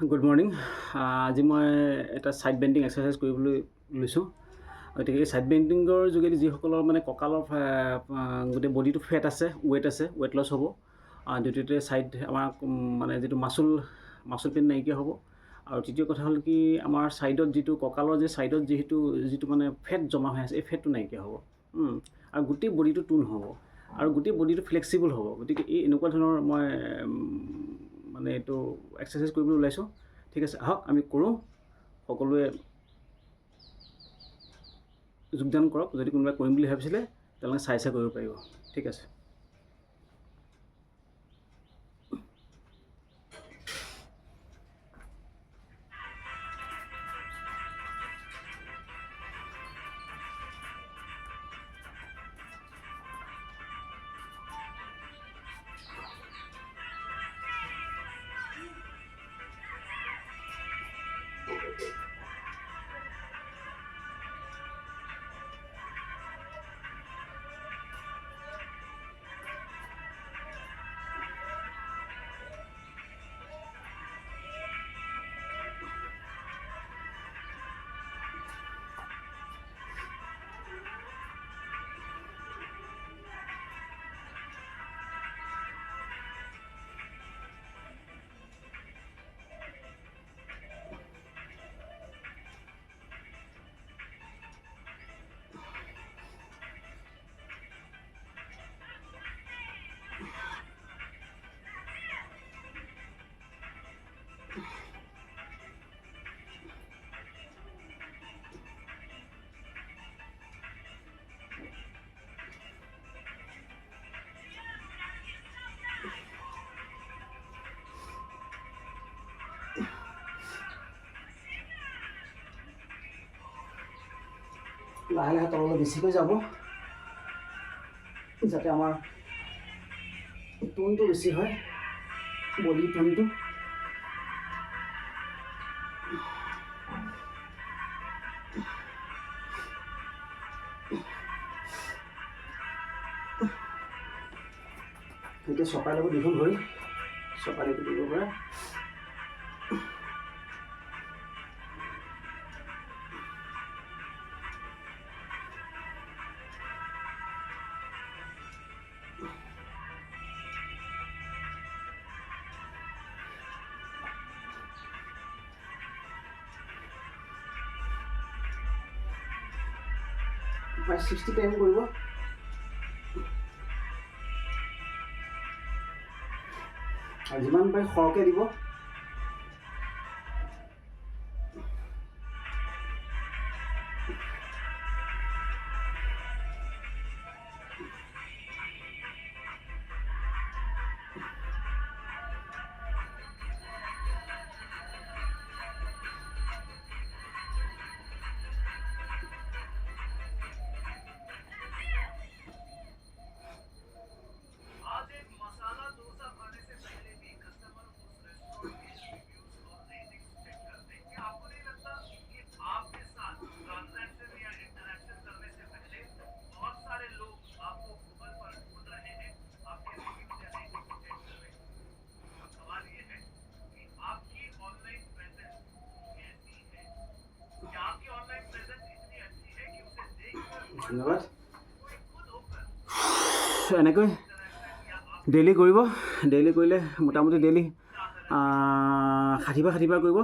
Good morning. আজি মই এটা ছাইড বেণ্ডিং এক্সাৰচাইজ কৰিবলৈ লৈছোঁ। গতিকে এই ছাইড বেণ্ডিঙৰ যোগেদি যিসকলৰ মানে কঁকালৰ গোটেই বডিটো ফেট আছে, ৱেট লছ হ'ব। দ্বিতীয়তে ছাইড আমাৰ মানে যিটো মাচুল পেইন নাইকিয়া হ'ব। আৰু তৃতীয় কথা হ'ল কি, আমাৰ ছাইডত যিটো কঁকালৰ ছাইডত যিটো মানে ফেট জমা হৈ আছে, এই ফেটটো নাইকিয়া হ'ব। আৰু গোটেই বডিটো টুন হ'ব আৰু গোটেই বডিটো ফ্লেক্সিবল হ'ব। গতিকে এই এনেকুৱা ধৰণৰ মই মানে এইটো এক্সাৰচাইজ কৰিবলৈ ওলাইছোঁ। ঠিক আছে, আহক আমি কৰোঁ। সকলোৱে যোগদান কৰক। যদি কোনোবাই কৰিম বুলি ভাবিছিলে তেওঁলোকে চাই কৰিব পাৰিব। ঠিক আছে। লাহে লাহে তললৈ বেছিকৈ যাব, যাতে আমাৰ টোনটো বেছি হয়, বডি টোনটো। এতিয়া চপাই ল'ব, দীঘল ভৰি চপাই দিব পাৰে। প্ৰায় 60 টাইম কৰিব। আৰু যিমান পাৰে সৰহকৈ দিব। ধন্যবাদ। এনেকৈ ডেইলি কৰিব। ডেইলি কৰিলে মোটামুটি ডেইলি 60 বাৰ কৰিব,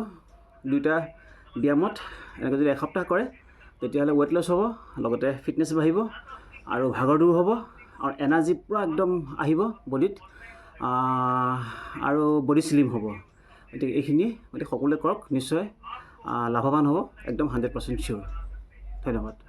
দুইটা ব্যায়ামত। এনেকৈ যদি এসপ্তাহ কৰে তেতিয়াহ'লে ৱেট লছ হ'ব, লগতে ফিটনেছ বাঢ়িব আৰু ভাগৰ দূৰ হ'ব আৰু এনাৰ্জি পূৰা একদম আহিব বডিত, আৰু বডি স্লিম হ'ব। গতিকে এইখিনিয়ে, গতিকে সকলোৱে কৰক, নিশ্চয় লাভৱান হ'ব, একদম 100% চিয়'ৰ। ধন্যবাদ।